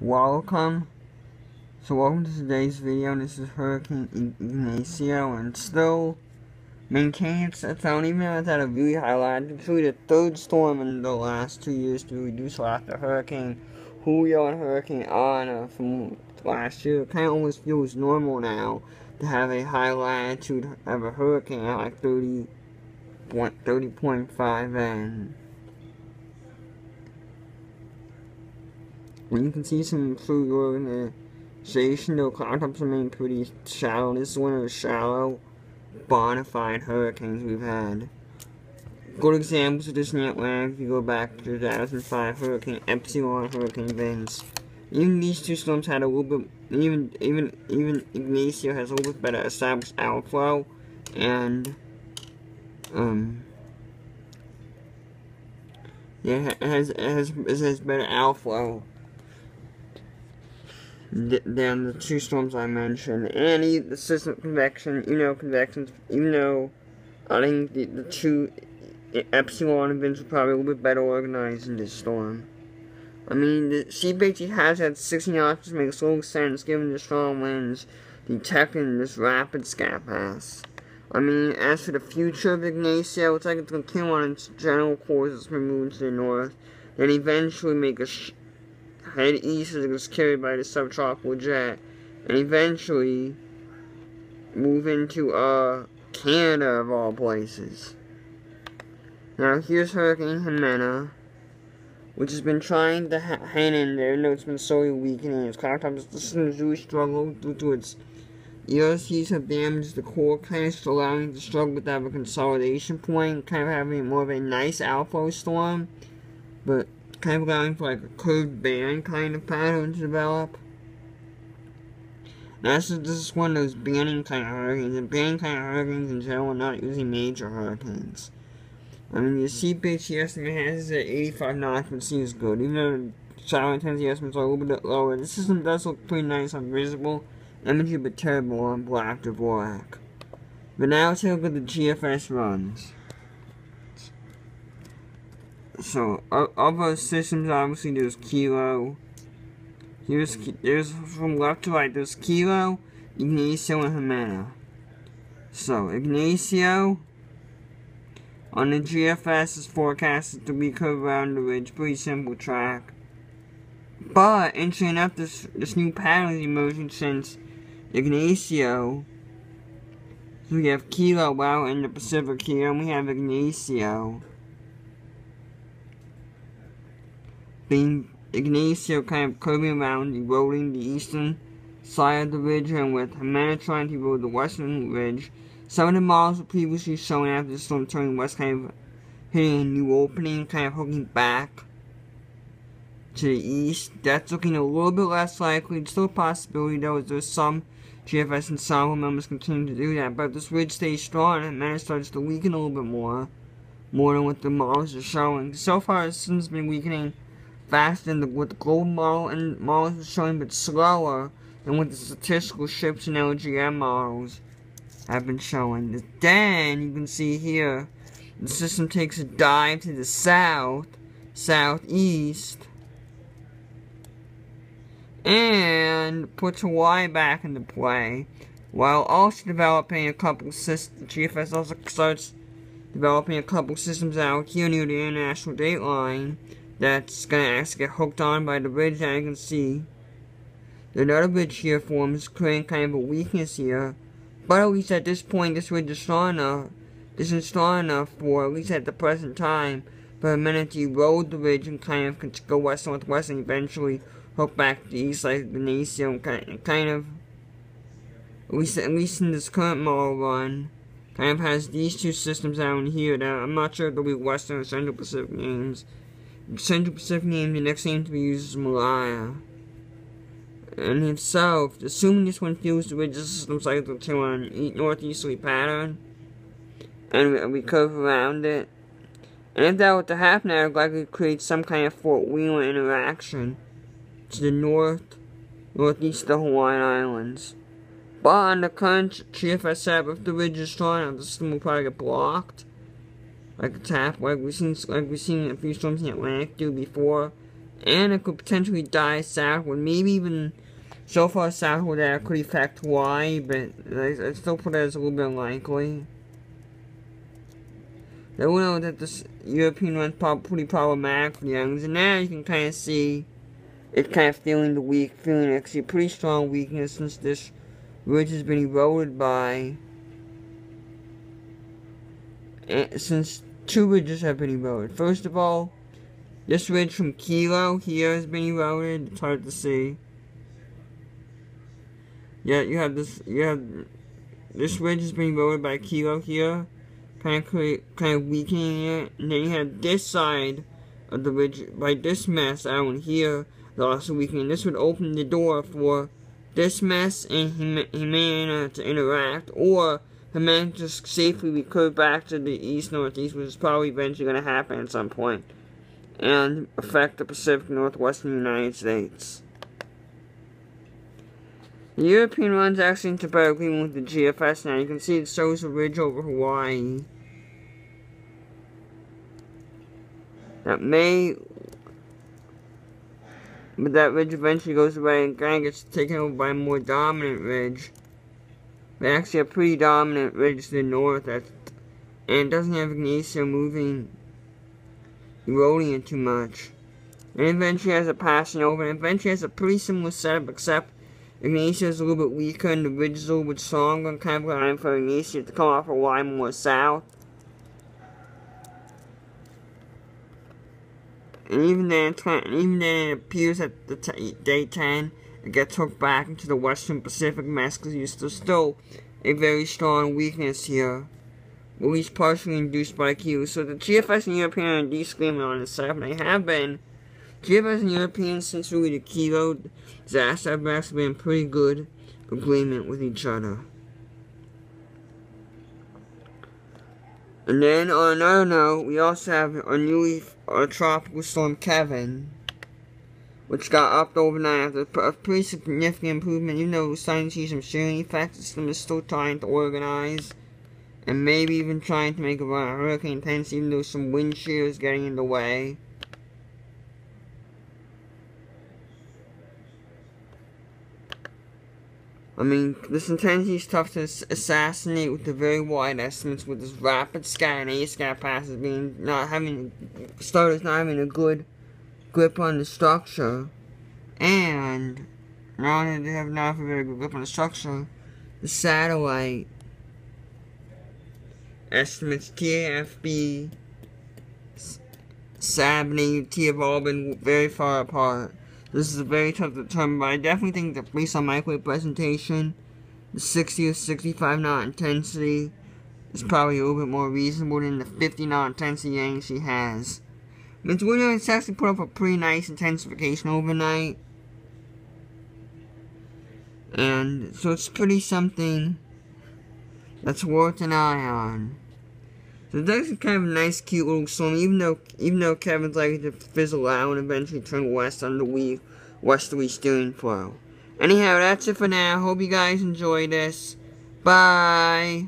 Welcome. Welcome to today's video. This is Hurricane Ignacio, and still maintaining its own, even though it's at a really high latitude. It's really the third storm in the last 2 years to reduce after Hurricane Julio and Hurricane Ana from last year. It kind of almost feels normal now to have a high latitude of a hurricane at like 30.5 N. You can see some through organization, though cloud tops remain pretty shallow. This is one of the shallow, bona fide hurricanes we've had. Good examples of this in the Atlantic if you go back to 2005 Hurricane Epsilon, Hurricane Vince. Even these two storms had a little bit, even Ignacio has a little bit better established outflow, and yeah, it has better outflow than the two storms I mentioned. And the system convection, convections, even though I think the two Epsilon events were probably a little bit better organized in this storm. I mean, the CPHE has had 60 knots, which makes little sense given the strong winds detecting this rapid scat pass. I mean, as for the future of Ignacio, it's like it's going to continue on its general course as we move to the north, then eventually make a head east as it gets carried by the subtropical jet, and eventually move into Canada of all places. Now here's Hurricane Jimena, which has been trying to hang in there, though it's been slowly weakening. Its cloud top systems really struggle due to its ERCs have damaged the core, kind of allowing it to struggle with that consolidation point, kind of having more of a nice outflow storm, but kind of allowing for like a curved band kind of pattern to develop. Now this is one of those banding kind of hurricanes, and banding kind of hurricanes in general are not usually major hurricanes. I mean, the CPHE estimate has it at 85 knots, which seems good, even though the shower intensity estimates are a little bit lower. The system does look pretty nice on visible imagery, but terrible on black to black. But now let's take a look at the GFS runs. So, of those systems, obviously, there's Kilo. There's from left to right, there's Kilo, Ignacio, and Jimena. So, Ignacio, on the GFS, is forecasted to be curved around the ridge. Pretty simple track. But, interestingly enough, this new pattern is emerging since Ignacio. So we have Kilo out in the Pacific here, and we have Ignacio. Ignacio kind of curving around, eroding the eastern side of the ridge, and with Jimena trying to erode the western ridge. Some of the models were previously shown after the storm turning west, kind of hitting a new opening, kind of hooking back to the east. That's looking a little bit less likely. It's still a possibility, though, as there's some GFS ensemble members continue to do that. But if this ridge stays strong, and Jimena starts to weaken a little bit more than what the models are showing. So far, the system's been weakening faster than what the global model and models are showing, but slower than what the statistical shifts and LGM models have been showing. Then you can see here the system takes a dive to the southeast, and puts Hawaii back into play, while also developing a couple systems. GFS also starts developing a couple systems out here near the international date line that's going to actually get hooked on by the ridge that you can see. Another ridge here forms, creating kind of a weakness here. But at least at this point, this ridge is strong enough. This is strong enough for, at least at the present time, for a minute to erode the ridge and kind of go west-northwest and eventually hook back to the east like Ignacio, kind of, at least in this current model run, kind of has these two systems down here that I'm not sure if they'll be Western or Central Pacific names. Central Pacific name, the next name to be used is Malaya. And if so, assuming this one feels the ridge system cycle to an northeasterly pattern, and we curve around it, and if that were to happen, that would likely create some kind of Fort Wheeler interaction to the northeast of the Hawaiian Islands. But on the current GFS setup, if the ridge is strong enough, the system will probably get blocked. Like we've seen a few storms in the Atlantic do before, And it could potentially die southward, maybe even so far southward that it could affect Hawaii, but I still put it as a little bit unlikely. They will know that this European one's pretty problematic for the islands, and now you can kind of see it kind of feeling actually a pretty strong weakness since this ridge has been eroded by, since two ridges have been eroded. First of all, this ridge from Kilo here has been eroded. It's hard to see. Yeah, you have this ridge has been eroded by Kilo here, kind of weakening it, and then you have this side of the ridge by this mess out here that also weakening. This would open the door for this mess and Humana to interact, or Humana to safely recur back to the east-northeast, which is probably eventually going to happen at some point, and affect the Pacific Northwestern United States. The European runs actually into better agreement with the GFS now. You can see it shows a ridge over Hawaii that but that ridge eventually goes away and kind of gets taken over by a more dominant ridge. But actually a pretty dominant ridge to the north, and it doesn't have Ignacio eroding it too much. And eventually has a passing over, and eventually has a pretty similar setup, except Ignacio is a little bit weaker and the ridge is a little bit stronger, and kind of allowing for Ignacio to come off Hawaii more south. And even then it appears that the day 10 it gets hooked back into the Western Pacific mess, because there's still a very strong weakness here, at least partially induced by Q. So the GFS and European are disagreement on this setup, and they have been. GFS and Europeans since really the Kilo disaster have actually been in pretty good agreement with each other. And then on another note, we also have our tropical storm Kevin, which got upped overnight after a pretty significant improvement. Even though we're starting to see some shearing effects, the system is still trying to organize, and maybe even trying to make a run at hurricane intensity, even though some wind shear is getting in the way. I mean, this intensity is tough to assassinate with the very wide estimates, with this rapid scat and A-scat passes not having a good grip on the structure, and not only do they not have a very good grip on the structure, the satellite estimates TAFB, SAB, T have all been very far apart. This is very tough to determine, but I definitely think that based on microwave presentation, the 60 or 65 knot intensity is probably a little bit more reasonable than the 50 knot intensity Yangtze has. It's actually put up a pretty nice intensification overnight, and so it's pretty something that's worth an eye on. So it's actually kind of a nice, cute little storm, even though Kevin's likely to fizzle out and eventually turn west under the westerly steering flow. Anyhow, that's it for now. Hope you guys enjoyed this. Bye!